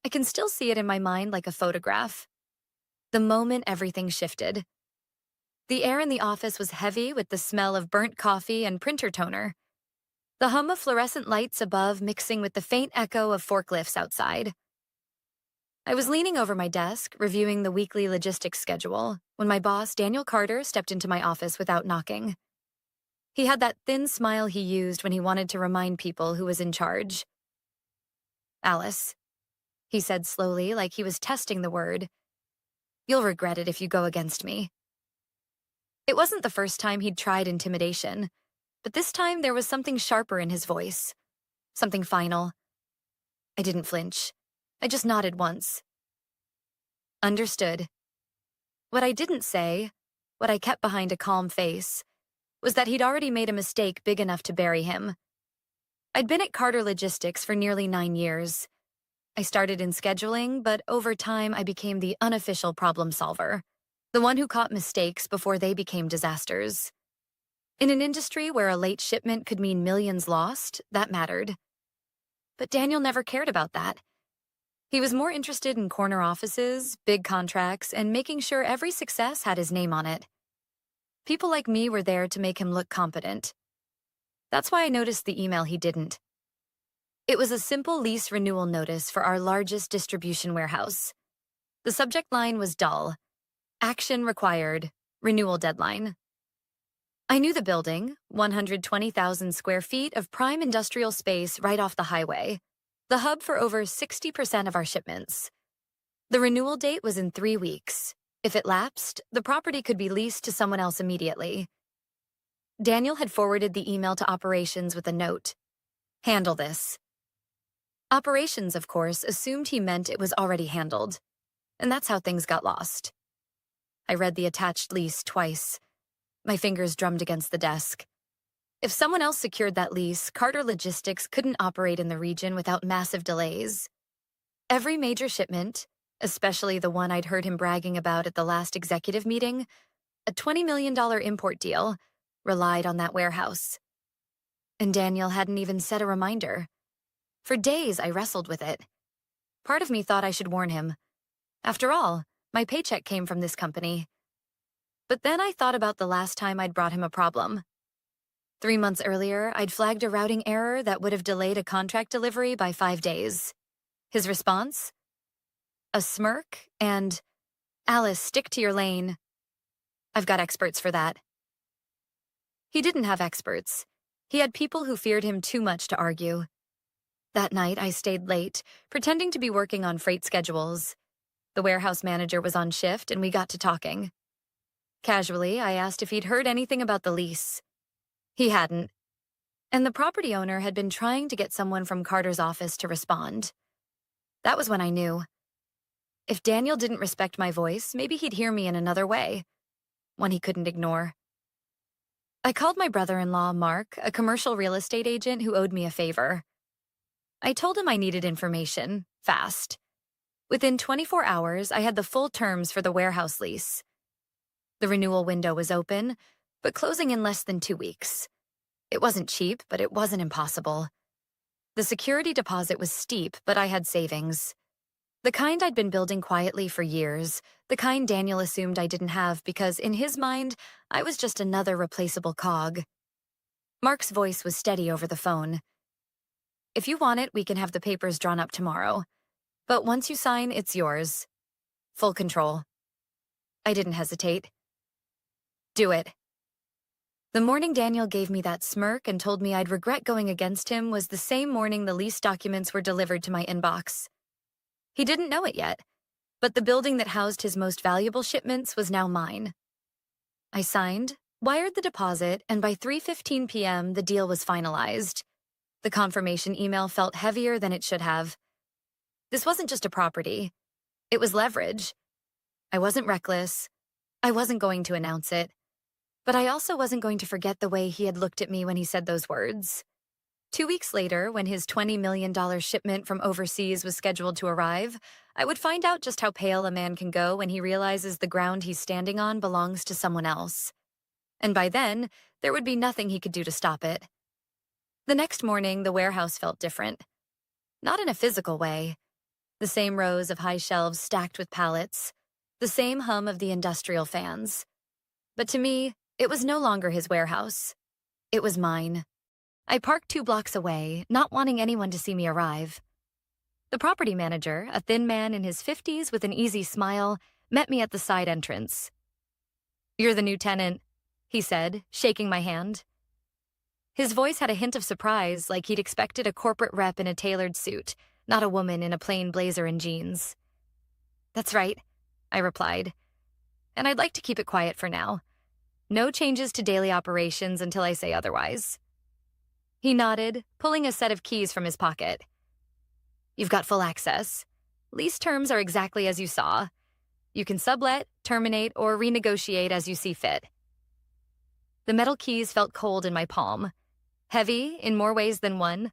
I can still see it in my mind like a photograph. The moment everything shifted. The air in the office was heavy with the smell of burnt coffee and printer toner. The hum of fluorescent lights above mixing with the faint echo of forklifts outside. I was leaning over my desk, reviewing the weekly logistics schedule, when my boss, Daniel Carter, stepped into my office without knocking. He had that thin smile he used when he wanted to remind people who was in charge. "Alice," he said slowly, like he was testing the word, "you'll regret it if you go against me." It wasn't the first time he'd tried intimidation, but this time there was something sharper in his voice, something final. I didn't flinch. I just nodded once. Understood. What I didn't say, what I kept behind a calm face, was that he'd already made a mistake big enough to bury him. I'd been at Carter Logistics for nearly 9 years. I started in scheduling, but over time I became the unofficial problem solver, the one who caught mistakes before they became disasters. In an industry where a late shipment could mean millions lost, that mattered. But Daniel never cared about that. He was more interested in corner offices, big contracts, and making sure every success had his name on it. People like me were there to make him look competent. That's why I noticed the email he didn't. It was a simple lease renewal notice for our largest distribution warehouse. The subject line was dull. Action required. Renewal deadline. I knew the building, 120,000 square feet of prime industrial space right off the highway, the hub for over 60% of our shipments. The renewal date was in 3 weeks. If it lapsed, the property could be leased to someone else immediately. Daniel had forwarded the email to operations with a note. "Handle this." Operations, of course, assumed he meant it was already handled, and that's how things got lost. I read the attached lease twice. My fingers drummed against the desk. If someone else secured that lease, Carter Logistics couldn't operate in the region without massive delays. Every major shipment, especially the one I'd heard him bragging about at the last executive meeting, a $20 million import deal, relied on that warehouse. And Daniel hadn't even set a reminder. For days, I wrestled with it. Part of me thought I should warn him. After all, my paycheck came from this company. But then I thought about the last time I'd brought him a problem. 3 months earlier, I'd flagged a routing error that would have delayed a contract delivery by 5 days. His response? A smirk and, "Alice, stick to your lane. I've got experts for that." He didn't have experts. He had people who feared him too much to argue. That night, I stayed late, pretending to be working on freight schedules. The warehouse manager was on shift, and we got to talking. Casually, I asked if he'd heard anything about the lease. He hadn't. And the property owner had been trying to get someone from Carter's office to respond. That was when I knew. If Daniel didn't respect my voice, maybe he'd hear me in another way, one he couldn't ignore. I called my brother-in-law, Mark, a commercial real estate agent who owed me a favor. I told him I needed information, fast. Within 24 hours, I had the full terms for the warehouse lease. The renewal window was open, but closing in less than 2 weeks. It wasn't cheap, but it wasn't impossible. The security deposit was steep, but I had savings. The kind I'd been building quietly for years, the kind Daniel assumed I didn't have because, in his mind, I was just another replaceable cog. Mark's voice was steady over the phone. "If you want it, we can have the papers drawn up tomorrow. But once you sign, it's yours. Full control." I didn't hesitate. "Do it." The morning Daniel gave me that smirk and told me I'd regret going against him was the same morning the lease documents were delivered to my inbox. He didn't know it yet, but the building that housed his most valuable shipments was now mine. I signed, wired the deposit, and by 3:15 p.m. the deal was finalized. The confirmation email felt heavier than it should have. This wasn't just a property. It was leverage. I wasn't reckless. I wasn't going to announce it. But I also wasn't going to forget the way he had looked at me when he said those words. 2 weeks later, when his $20 million shipment from overseas was scheduled to arrive, I would find out just how pale a man can go when he realizes the ground he's standing on belongs to someone else. And by then, there would be nothing he could do to stop it. The next morning, the warehouse felt different. Not in a physical way. The same rows of high shelves stacked with pallets, the same hum of the industrial fans. But to me, it was no longer his warehouse. It was mine. I parked 2 blocks away, not wanting anyone to see me arrive. The property manager, a thin man in his 50s with an easy smile, met me at the side entrance. "You're the new tenant," he said, shaking my hand. His voice had a hint of surprise, like he'd expected a corporate rep in a tailored suit, not a woman in a plain blazer and jeans. "That's right," I replied. "And I'd like to keep it quiet for now. No changes to daily operations until I say otherwise." He nodded, pulling a set of keys from his pocket. "You've got full access. Lease terms are exactly as you saw. You can sublet, terminate, or renegotiate as you see fit." The metal keys felt cold in my palm. Heavy, in more ways than one.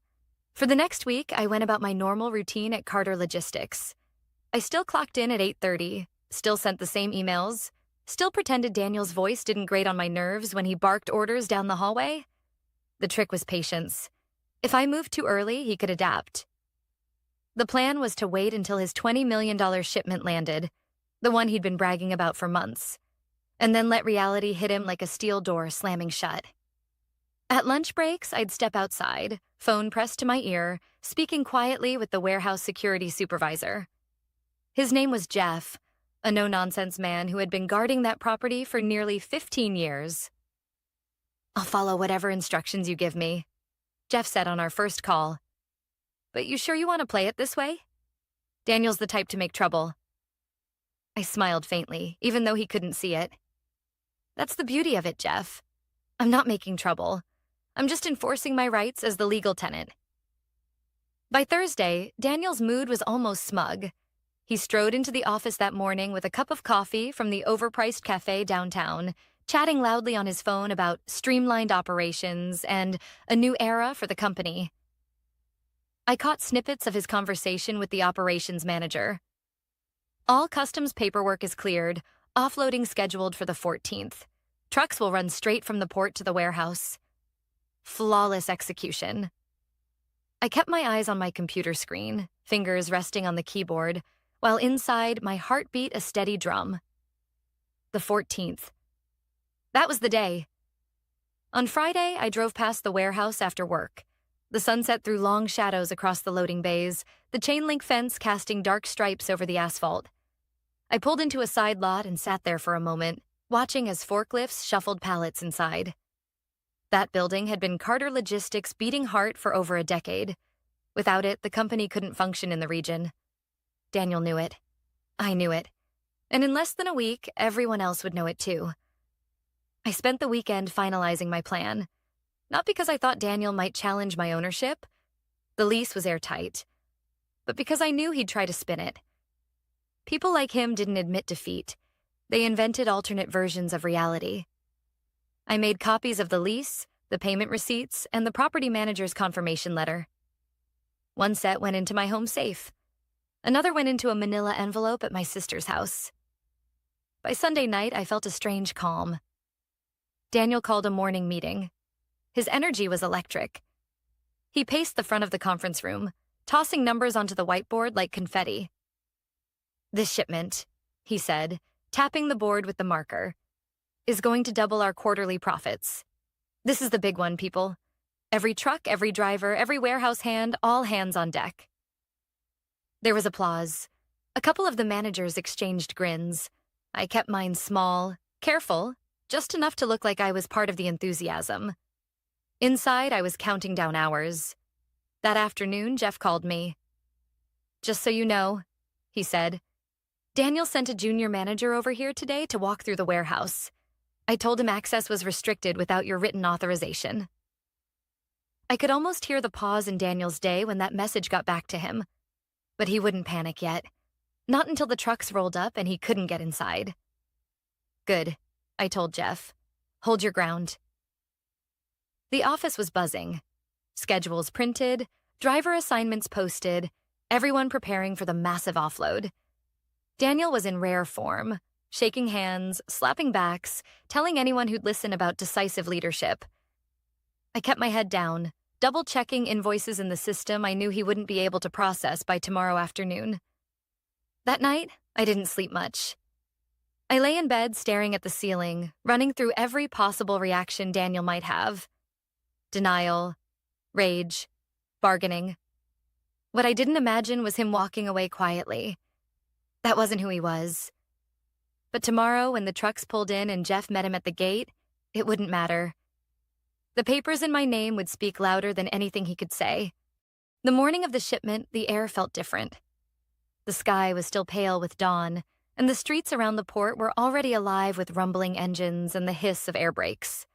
For the next week, I went about my normal routine at Carter Logistics. I still clocked in at 8:30, still sent the same emails, still pretended Daniel's voice didn't grate on my nerves when he barked orders down the hallway. The trick was patience. If I moved too early, he could adapt. The plan was to wait until his $20 million shipment landed, the one he'd been bragging about for months, and then let reality hit him like a steel door slamming shut. At lunch breaks, I'd step outside, phone pressed to my ear, speaking quietly with the warehouse security supervisor. His name was Jeff, a no-nonsense man who had been guarding that property for nearly 15 years. "I'll follow whatever instructions you give me," Jeff said on our first call. "But you sure you want to play it this way? Daniel's the type to make trouble." I smiled faintly, even though he couldn't see it. "That's the beauty of it, Jeff. I'm not making trouble. I'm just enforcing my rights as the legal tenant." By Thursday, Daniel's mood was almost smug. He strode into the office that morning with a cup of coffee from the overpriced cafe downtown, chatting loudly on his phone about streamlined operations and a new era for the company. I caught snippets of his conversation with the operations manager. "All customs paperwork is cleared, offloading scheduled for the 14th. Trucks will run straight from the port to the warehouse." Flawless execution. I kept my eyes on my computer screen, fingers resting on the keyboard, while inside my heart beat a steady drum. The 14th. That was the day. On Friday, I drove past the warehouse after work. The sunset threw long shadows across the loading bays, the chain-link fence casting dark stripes over the asphalt. I pulled into a side lot and sat there for a moment, watching as forklifts shuffled pallets inside. That building had been Carter Logistics' beating heart for over a decade. Without it, the company couldn't function in the region. Daniel knew it. I knew it. And in less than a week, everyone else would know it too. I spent the weekend finalizing my plan. Not because I thought Daniel might challenge my ownership. The lease was airtight. But because I knew he'd try to spin it. People like him didn't admit defeat. They invented alternate versions of reality. I made copies of the lease, the payment receipts, and the property manager's confirmation letter. One set went into my home safe. Another went into a manila envelope at my sister's house. By Sunday night, I felt a strange calm. Daniel called a morning meeting. His energy was electric. He paced the front of the conference room, tossing numbers onto the whiteboard like confetti. "This shipment," he said, tapping the board with the marker, "is going to double our quarterly profits. This is the big one, people. Every truck, every driver, every warehouse hand, all hands on deck." There was applause. A couple of the managers exchanged grins. I kept mine small, careful, just enough to look like I was part of the enthusiasm. Inside, I was counting down hours. That afternoon, Jeff called me. "Just so you know," he said, "Daniel sent a junior manager over here today to walk through the warehouse. I told him access was restricted without your written authorization." I could almost hear the pause in Daniel's day when that message got back to him. But he wouldn't panic yet. Not until the trucks rolled up and he couldn't get inside. "Good," I told Jeff. "Hold your ground." The office was buzzing. Schedules printed, driver assignments posted, everyone preparing for the massive offload. Daniel was in rare form, shaking hands, slapping backs, telling anyone who'd listen about decisive leadership. I kept my head down, double-checking invoices in the system I knew he wouldn't be able to process by tomorrow afternoon. That night, I didn't sleep much. I lay in bed staring at the ceiling, running through every possible reaction Daniel might have. Denial, rage, bargaining. What I didn't imagine was him walking away quietly. That wasn't who he was. But tomorrow, when the trucks pulled in and Jeff met him at the gate, it wouldn't matter. The papers in my name would speak louder than anything he could say. The morning of the shipment, the air felt different. The sky was still pale with dawn, and the streets around the port were already alive with rumbling engines and the hiss of air brakes.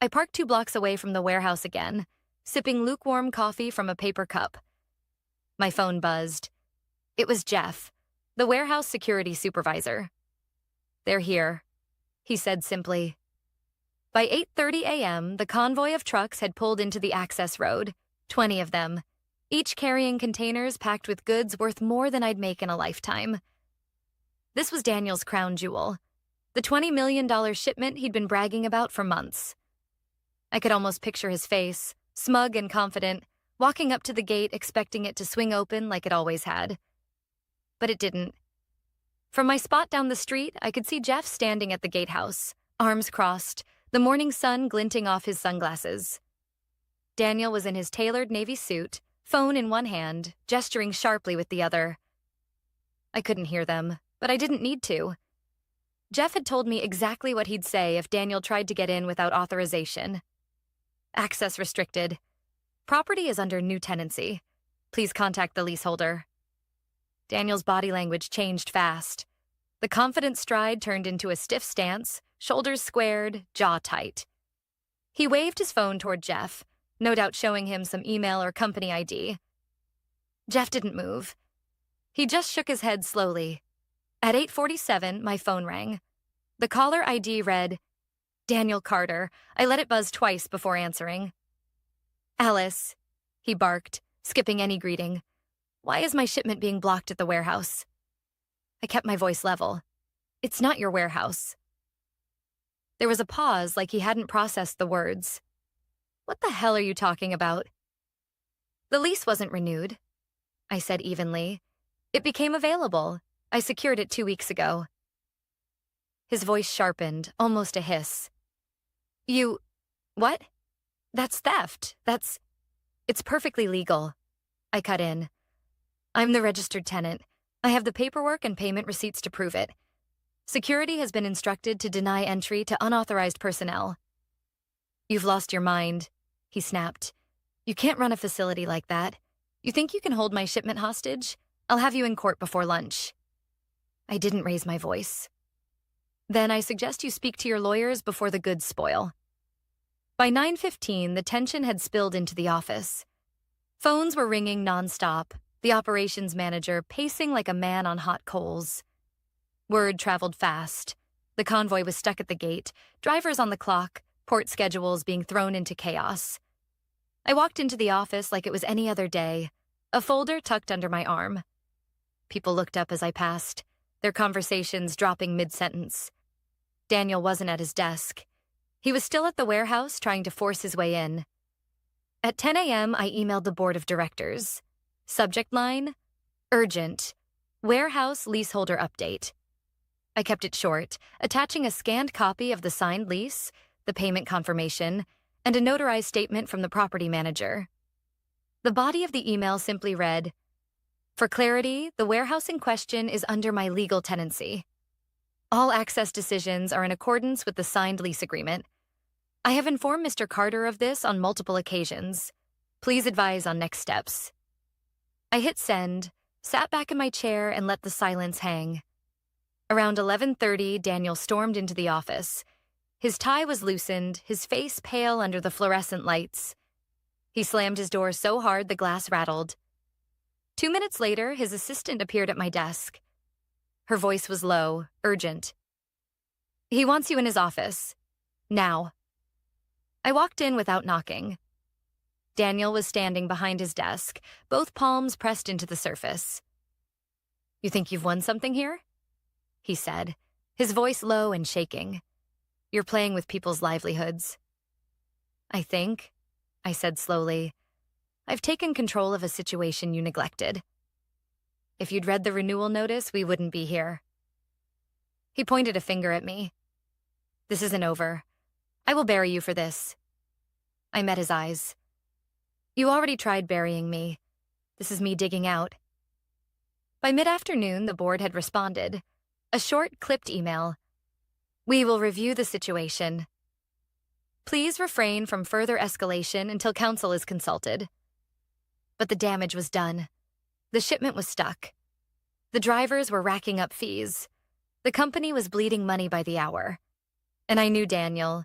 I parked 2 blocks away from the warehouse again, sipping lukewarm coffee from a paper cup. My phone buzzed. It was Jeff, the warehouse security supervisor. "They're here," he said simply. By 8:30 a.m., the convoy of trucks had pulled into the access road, 20 of them, each carrying containers packed with goods worth more than I'd make in a lifetime. This was Daniel's crown jewel, the $20 million shipment he'd been bragging about for months. I could almost picture his face, smug and confident, walking up to the gate expecting it to swing open like it always had. But it didn't. From my spot down the street, I could see Jeff standing at the gatehouse, arms crossed, the morning sun glinting off his sunglasses. Daniel was in his tailored navy suit, phone in one hand, gesturing sharply with the other. I couldn't hear them, but I didn't need to. Jeff had told me exactly what he'd say if Daniel tried to get in without authorization. Access restricted. Property is under new tenancy. Please contact the leaseholder. Daniel's body language changed fast. The confident stride turned into a stiff stance, shoulders squared, jaw tight. He waved his phone toward Jeff, no doubt showing him some email or company ID. Jeff didn't move. He just shook his head slowly. At 8:47, my phone rang. The caller ID read, "Daniel Carter." I let it buzz twice before answering. "Alice," he barked, skipping any greeting. "Why is my shipment being blocked at the warehouse?" I kept my voice level. "It's not your warehouse." There was a pause, like he hadn't processed the words. "What the hell are you talking about?" "The lease wasn't renewed," I said evenly. "It became available. I secured it 2 weeks ago." His voice sharpened, almost a hiss. What? That's theft. It's perfectly legal." I cut in. "I'm the registered tenant. I have the paperwork and payment receipts to prove it. Security has been instructed to deny entry to unauthorized personnel." "You've lost your mind," he snapped. "You can't run a facility like that. You think you can hold my shipment hostage? I'll have you in court before lunch." I didn't raise my voice. "Then I suggest you speak to your lawyers before the goods spoil." By 9:15, the tension had spilled into the office. Phones were ringing nonstop, the operations manager pacing like a man on hot coals. Word traveled fast. The convoy was stuck at the gate, drivers on the clock, port schedules being thrown into chaos. I walked into the office like it was any other day, a folder tucked under my arm. People looked up as I passed, their conversations dropping mid-sentence. Daniel wasn't at his desk. He was still at the warehouse trying to force his way in. At 10 a.m., I emailed the board of directors. Subject line, urgent, warehouse leaseholder update. I kept it short, attaching a scanned copy of the signed lease, the payment confirmation, and a notarized statement from the property manager. The body of the email simply read, "For clarity, the warehouse in question is under my legal tenancy. All access decisions are in accordance with the signed lease agreement. I have informed Mr. Carter of this on multiple occasions. Please advise on next steps." I hit send, sat back in my chair, and let the silence hang. Around 11:30, Daniel stormed into the office. His tie was loosened, his face pale under the fluorescent lights. He slammed his door so hard the glass rattled. 2 minutes later, his assistant appeared at my desk. Her voice was low, urgent. "He wants you in his office. Now." I walked in without knocking. Daniel was standing behind his desk, both palms pressed into the surface. "You think you've won something here?" he said, his voice low and shaking. "You're playing with people's livelihoods." I said slowly, "I've taken control of a situation you neglected." If you'd read the renewal notice, we wouldn't be here. He pointed a finger at me. This isn't over. I will bury you for this. I met his eyes. You already tried burying me. This is me digging out. By mid-afternoon, the board had responded. A short, clipped email. We will review the situation. Please refrain from further escalation until counsel is consulted. But the damage was done. The shipment was stuck. The drivers were racking up fees. The company was bleeding money by the hour. And I knew Daniel.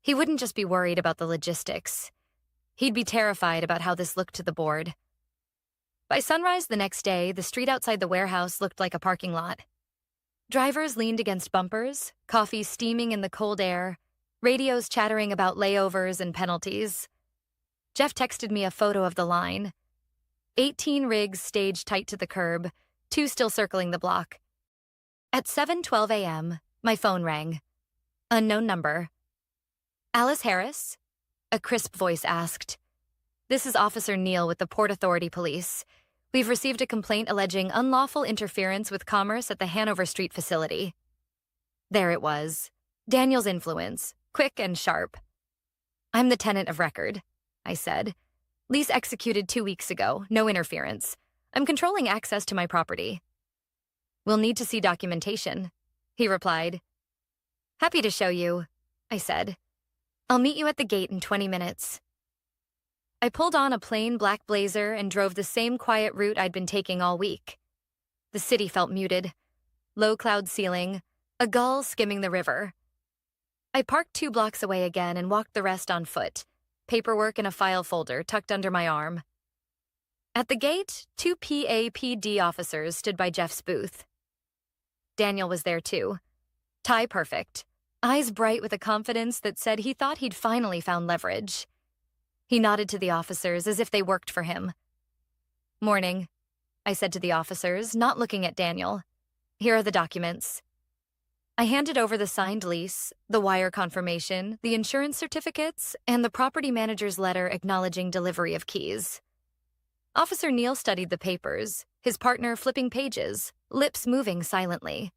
He wouldn't just be worried about the logistics. He'd be terrified about how this looked to the board. By sunrise the next day, the street outside the warehouse looked like a parking lot. Drivers leaned against bumpers, coffee steaming in the cold air, radios chattering about layovers and penalties. Jeff texted me a photo of the line. 18 rigs staged tight to the curb, 2 still circling the block. At 7:12 a.m., my phone rang. Unknown number. Alice Harris? A crisp voice asked. This is Officer Neal with the Port Authority Police. We've received a complaint alleging unlawful interference with commerce at the Hanover Street facility. There it was. Daniel's influence, quick and sharp. I'm the tenant of record, I said. Lease executed 2 weeks ago, no interference. I'm controlling access to my property. We'll need to see documentation, he replied. Happy to show you, I said. I'll meet you at the gate in 20 minutes. I pulled on a plain black blazer and drove the same quiet route I'd been taking all week. The city felt muted. Low cloud ceiling, a gull skimming the river. I parked 2 blocks away again and walked the rest on foot, paperwork in a file folder tucked under my arm. At the gate, 2 PAPD officers stood by Jeff's booth. Daniel was there too. Tie perfect, eyes bright with a confidence that said he thought he'd finally found leverage. He nodded to the officers as if they worked for him. Morning, I said to the officers, not looking at Daniel. Here are the documents. I handed over the signed lease, the wire confirmation, the insurance certificates, and the property manager's letter acknowledging delivery of keys. Officer Neal studied the papers, his partner flipping pages, lips moving silently.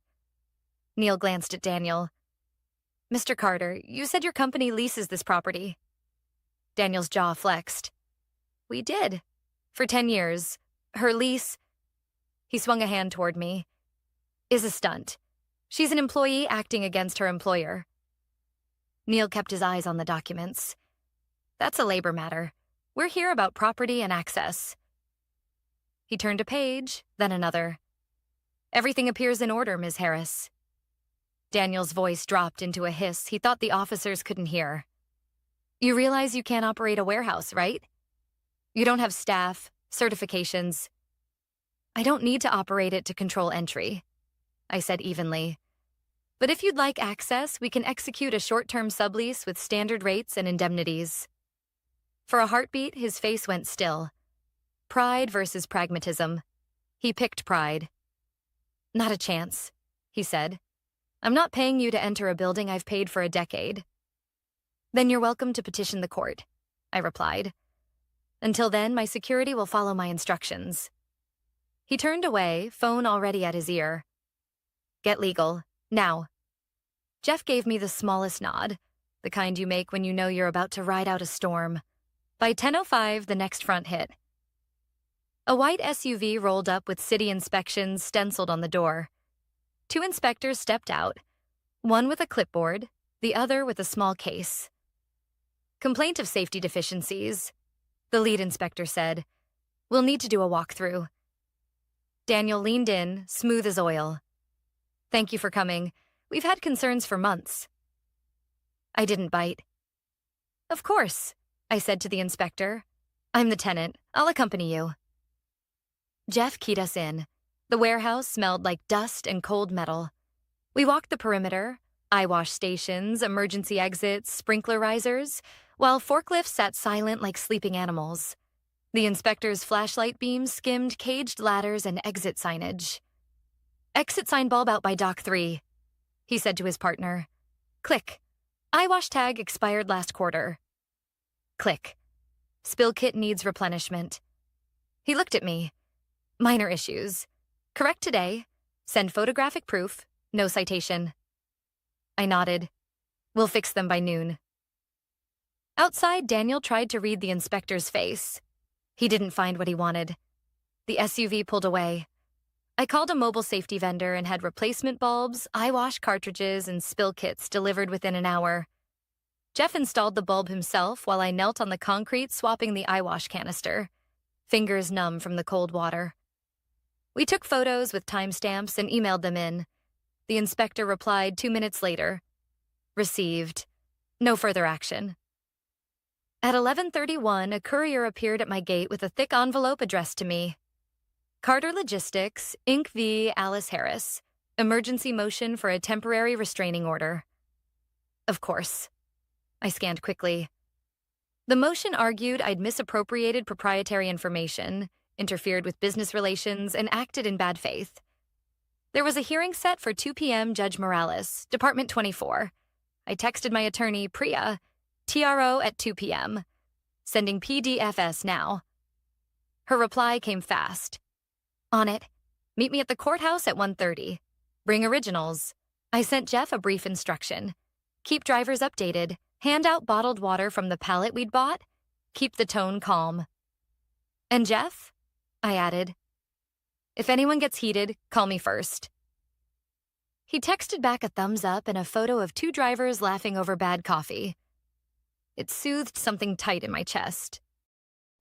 Neal glanced at Daniel. Mr. Carter, you said your company leases this property. Daniel's jaw flexed. We did. For 10 years. Her lease, he swung a hand toward me, is a stunt. She's an employee acting against her employer. Neal kept his eyes on the documents. That's a labor matter. We're here about property and access. He turned a page, then another. Everything appears in order, Ms. Harris. Daniel's voice dropped into a hiss he thought the officers couldn't hear. You realize you can't operate a warehouse, right? You don't have staff, certifications. I don't need to operate it to control entry, I said evenly. But if you'd like access, we can execute a short-term sublease with standard rates and indemnities. For a heartbeat, his face went still. Pride versus pragmatism. He picked pride. Not a chance, he said. I'm not paying you to enter a building I've paid for a decade. Then you're welcome to petition the court, I replied. Until then, my security will follow my instructions. He turned away, phone already at his ear. Get legal, now. Jeff gave me the smallest nod, the kind you make when you know you're about to ride out a storm. By 10:05, the next front hit. A white SUV rolled up with city inspections stenciled on the door. 2 inspectors stepped out, one with a clipboard, the other with a small case. Complaint of safety deficiencies, the lead inspector said. We'll need to do a walkthrough. Daniel leaned in, smooth as oil. Thank you for coming. We've had concerns for months. I didn't bite. Of course, I said to the inspector. I'm the tenant. I'll accompany you. Jeff keyed us in. The warehouse smelled like dust and cold metal. We walked the perimeter, eyewash stations, emergency exits, sprinkler risers, while forklifts sat silent like sleeping animals. The inspector's flashlight beams skimmed caged ladders and exit signage. Exit sign bulb out by dock 3, he said to his partner. Click. Eyewash tag expired last quarter. Click. Spill kit needs replenishment. He looked at me. Minor issues. Correct today. Send photographic proof. No citation. I nodded. We'll fix them by noon. Outside, Daniel tried to read the inspector's face. He didn't find what he wanted. The SUV pulled away. I called a mobile safety vendor and had replacement bulbs, eye wash cartridges, and spill kits delivered within an hour. Jeff installed the bulb himself while I knelt on the concrete swapping the eye wash canister, fingers numb from the cold water. We took photos with timestamps and emailed them in. The inspector replied 2 minutes later. Received. No further action. At 11:31, a courier appeared at my gate with a thick envelope addressed to me. Carter Logistics, Inc. v. Alice Harris. Emergency motion for a temporary restraining order. Of course. I scanned quickly. The motion argued I'd misappropriated proprietary information, interfered with business relations, and acted in bad faith. There was a hearing set for 2 p.m. Judge Morales, Department 24. I texted my attorney, Priya, TRO at 2 p.m., sending PDFS now. Her reply came fast. On it. Meet me at the courthouse at 1:30. Bring originals. I sent Jeff a brief instruction. Keep drivers updated. Hand out bottled water from the pallet we'd bought. Keep the tone calm. And Jeff? I added. If anyone gets heated, call me first. He texted back a thumbs up and a photo of 2 drivers laughing over bad coffee. It soothed something tight in my chest.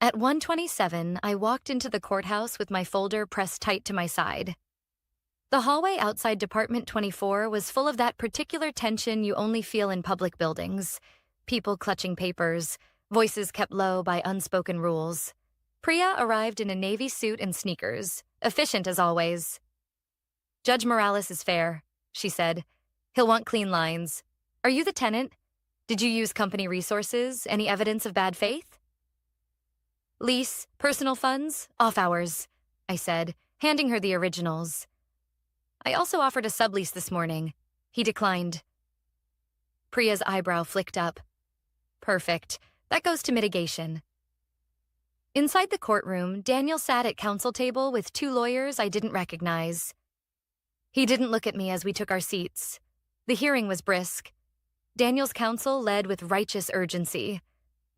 At 1:27, I walked into the courthouse with my folder pressed tight to my side. The hallway outside Department 24 was full of that particular tension you only feel in public buildings. People clutching papers, voices kept low by unspoken rules. Priya arrived in a navy suit and sneakers, efficient as always. Judge Morales is fair, she said. He'll want clean lines. Are you the tenant? Did you use company resources? Any evidence of bad faith? Lease, personal funds, off hours, I said, handing her the originals. I also offered a sublease this morning. He declined. Priya's eyebrow flicked up. Perfect. That goes to mitigation. Inside the courtroom, Daniel sat at counsel table with 2 lawyers I didn't recognize. He didn't look at me as we took our seats. The hearing was brisk. Daniel's counsel led with righteous urgency.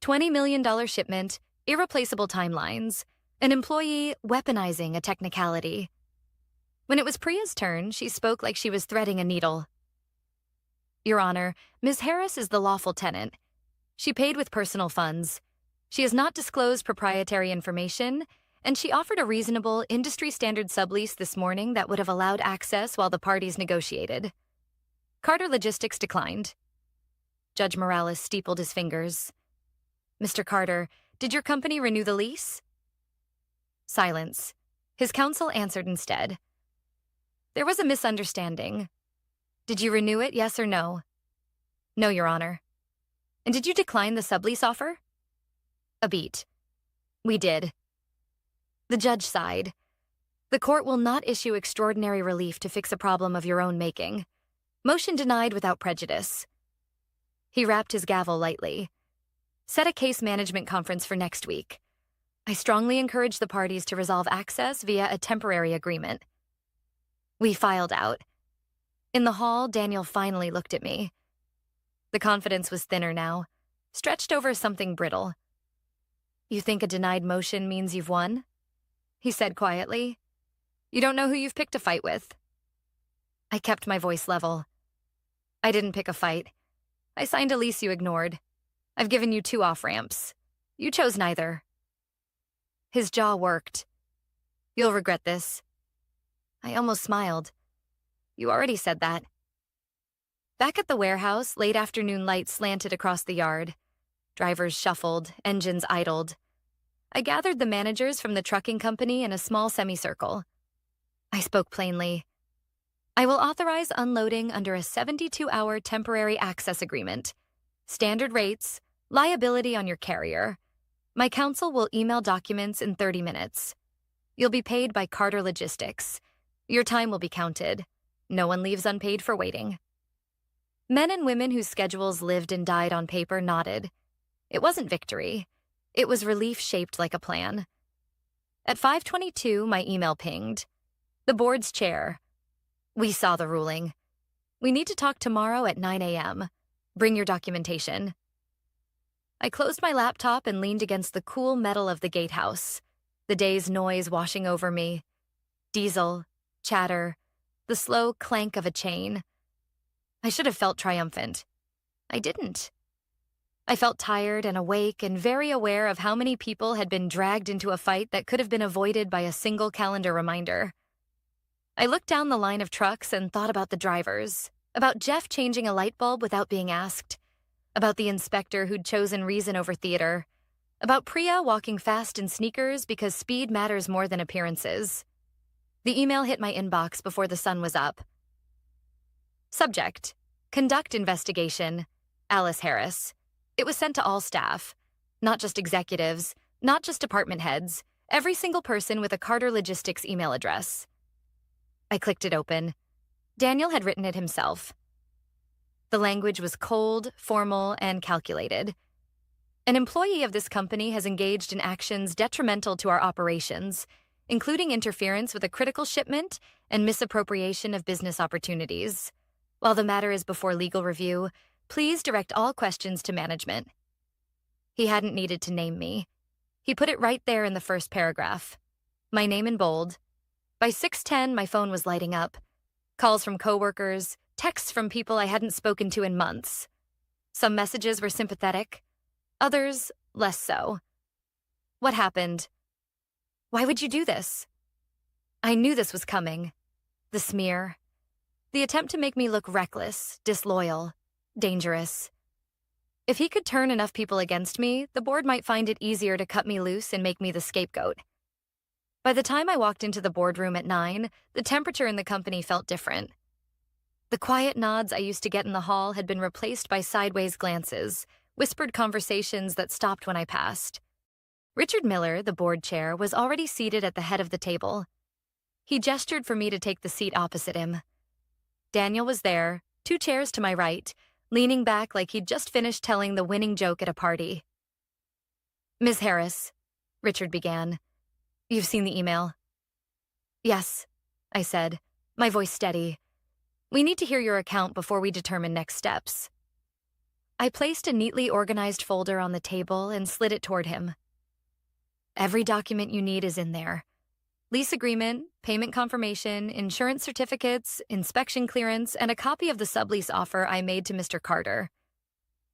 $20 million shipment, irreplaceable timelines, an employee weaponizing a technicality. When it was Priya's turn, she spoke like she was threading a needle. Your Honor, Ms. Harris is the lawful tenant. She paid with personal funds. She has not disclosed proprietary information, and she offered a reasonable, industry-standard sublease this morning that would have allowed access while the parties negotiated. Carter Logistics declined. Judge Morales steepled his fingers. Mr. Carter, did your company renew the lease? Silence. His counsel answered instead. There was a misunderstanding. Did you renew it, yes or no? No, Your Honor. And did you decline the sublease offer? A beat. We did. The judge sighed. The court will not issue extraordinary relief to fix a problem of your own making. Motion denied without prejudice. He rapped his gavel lightly. Set a case management conference for next week. I strongly encourage the parties to resolve access via a temporary agreement. We filed out. In the hall, Daniel finally looked at me. The confidence was thinner now, stretched over something brittle. You think a denied motion means you've won? He said quietly. You don't know who you've picked a fight with. I kept my voice level. I didn't pick a fight. I signed a lease you ignored. I've given you 2 off-ramps. You chose neither. His jaw worked. You'll regret this. I almost smiled. You already said that. Back at the warehouse, late afternoon light slanted across the yard. Drivers shuffled, engines idled. I gathered the managers from the trucking company in a small semicircle. I spoke plainly. I will authorize unloading under a 72-hour temporary access agreement. Standard rates, liability on your carrier. My counsel will email documents in 30 minutes. You'll be paid by Carter Logistics. Your time will be counted. No one leaves unpaid for waiting. Men and women whose schedules lived and died on paper nodded. It wasn't victory. It was relief shaped like a plan. At 5:22, my email pinged. The board's chair. We saw the ruling. We need to talk tomorrow at 9 a.m. Bring your documentation. I closed my laptop and leaned against the cool metal of the gatehouse, the day's noise washing over me. Diesel, chatter, the slow clank of a chain. I should have felt triumphant. I didn't. I felt tired and awake and very aware of how many people had been dragged into a fight that could have been avoided by a single calendar reminder. I looked down the line of trucks and thought about the drivers, about Jeff changing a light bulb without being asked, about the inspector who'd chosen reason over theater, about Priya walking fast in sneakers because speed matters more than appearances. The email hit my inbox before the sun was up. Subject: Conduct investigation. Alice Harris. It was sent to all staff, not just executives, not just department heads, every single person with a Carter Logistics email address. I clicked it open. Daniel had written it himself. The language was cold, formal, and calculated. An employee of this company has engaged in actions detrimental to our operations, including interference with a critical shipment and misappropriation of business opportunities. While the matter is before legal review, please direct all questions to management. He hadn't needed to name me. He put it right there in the first paragraph. My name in bold. By 6:10, my phone was lighting up. Calls from coworkers, texts from people I hadn't spoken to in months. Some messages were sympathetic, others less so. What happened? Why would you do this? I knew this was coming. The smear. The attempt to make me look reckless, disloyal, dangerous. If he could turn enough people against me, the board might find it easier to cut me loose and make me the scapegoat. By the time I walked into the boardroom at 9, the temperature in the company felt different. The quiet nods I used to get in the hall had been replaced by sideways glances, whispered conversations that stopped when I passed. Richard Miller, the board chair, was already seated at the head of the table. He gestured for me to take the seat opposite him. Daniel was there, 2 chairs to my right, leaning back like he'd just finished telling the winning joke at a party. Ms. Harris, Richard began. You've seen the email. Yes, I said, my voice steady. We need to hear your account before we determine next steps. I placed a neatly organized folder on the table and slid it toward him. Every document you need is in there. Lease agreement, payment confirmation, insurance certificates, inspection clearance, and a copy of the sublease offer I made to Mr. Carter.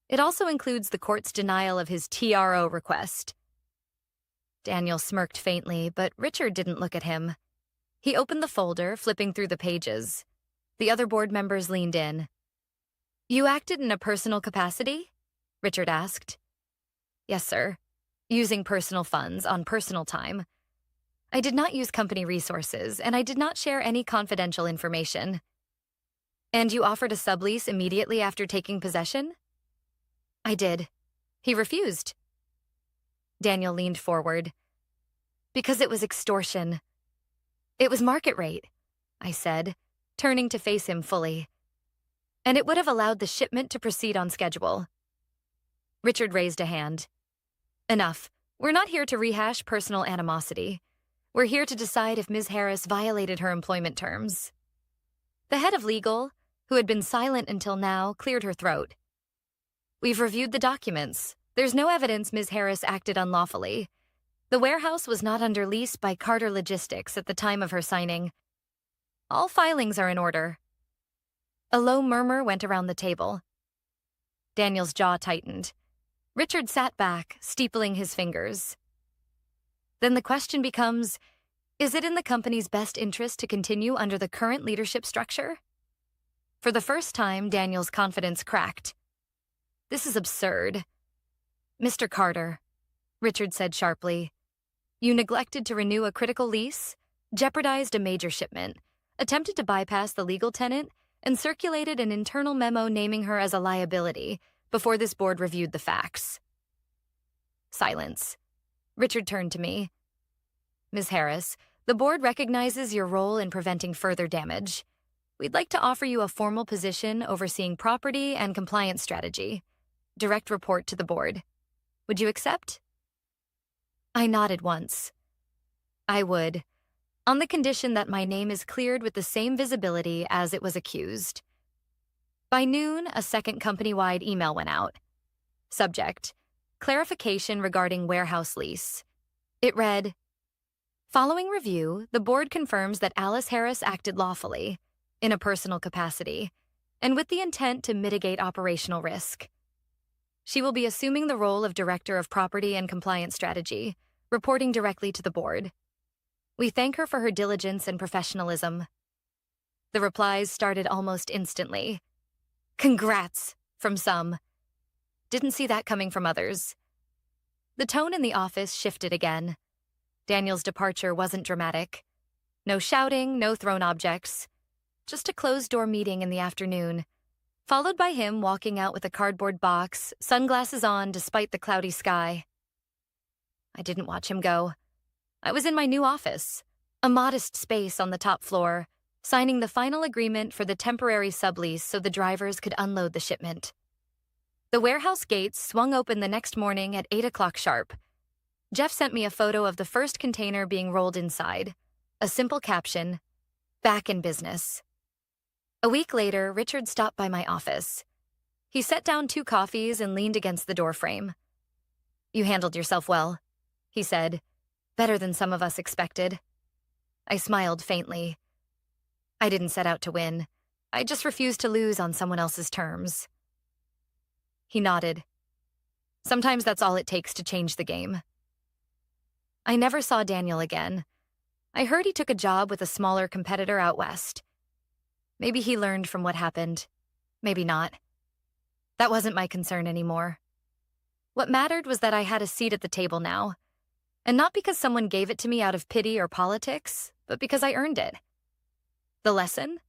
It also includes the court's denial of his TRO request. Daniel smirked faintly, but Richard didn't look at him. He opened the folder, flipping through the pages. The other board members leaned in. You acted in a personal capacity? Richard asked. Yes, sir. Using personal funds on personal time. I did not use company resources, and I did not share any confidential information. And you offered a sublease immediately after taking possession? I did. He refused. Daniel leaned forward. Because it was extortion. It was market rate, I said, turning to face him fully. And it would have allowed the shipment to proceed on schedule. Richard raised a hand. Enough. We're not here to rehash personal animosity. We're here to decide if Ms. Harris violated her employment terms. The head of legal, who had been silent until now, cleared her throat. We've reviewed the documents. There's no evidence Ms. Harris acted unlawfully. The warehouse was not under lease by Carter Logistics at the time of her signing. All filings are in order. A low murmur went around the table. Daniel's jaw tightened. Richard sat back, steepling his fingers. Then the question becomes, is it in the company's best interest to continue under the current leadership structure? For the first time, Daniel's confidence cracked. This is absurd. Mr. Carter, Richard said sharply, you neglected to renew a critical lease, jeopardized a major shipment, attempted to bypass the legal tenant, and circulated an internal memo naming her as a liability before this board reviewed the facts. Silence. Richard turned to me. Ms. Harris, the board recognizes your role in preventing further damage. We'd like to offer you a formal position overseeing property and compliance strategy. Direct report to the board. Would you accept? I nodded once. I would. on the condition that my name is cleared with the same visibility as it was accused. By noon, a second company-wide email went out. Subject: clarification regarding warehouse lease. It read, "Following review, the board confirms that Alice Harris acted lawfully, in a personal capacity, and with the intent to mitigate operational risk. She will be assuming the role of Director of Property and Compliance Strategy, reporting directly to the board. We thank her for her diligence and professionalism." The replies started almost instantly. "Congrats," from some. Didn't see that coming from others. The tone in the office shifted again. Daniel's departure wasn't dramatic. No shouting, no thrown objects. Just a closed-door meeting in the afternoon, followed by him walking out with a cardboard box, sunglasses on despite the cloudy sky. I didn't watch him go. I was in my new office, a modest space on the top floor, signing the final agreement for the temporary sublease so the drivers could unload the shipment. The warehouse gates swung open the next morning at 8 o'clock sharp. Jeff sent me a photo of the first container being rolled inside. A simple caption, "Back in business." A week later, Richard stopped by my office. He set down 2 coffees and leaned against the doorframe. "You handled yourself well," he said. "Better than some of us expected." I smiled faintly. I didn't set out to win. I just refused to lose on someone else's terms. He nodded. Sometimes that's all it takes to change the game. I never saw Daniel again. I heard he took a job with a smaller competitor out west. Maybe he learned from what happened. Maybe not. That wasn't my concern anymore. What mattered was that I had a seat at the table now. And not because someone gave it to me out of pity or politics, but because I earned it. The lesson?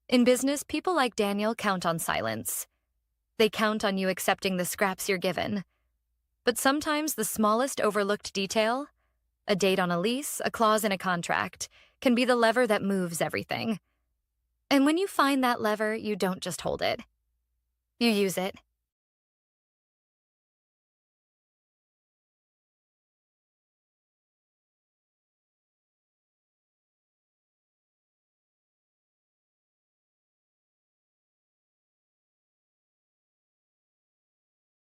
In business, people like Daniel count on silence. They count on you accepting the scraps you're given. But sometimes the smallest overlooked detail, a date on a lease, a clause in a contract, can be the lever that moves everything. And when you find that lever, you don't just hold it. You use it.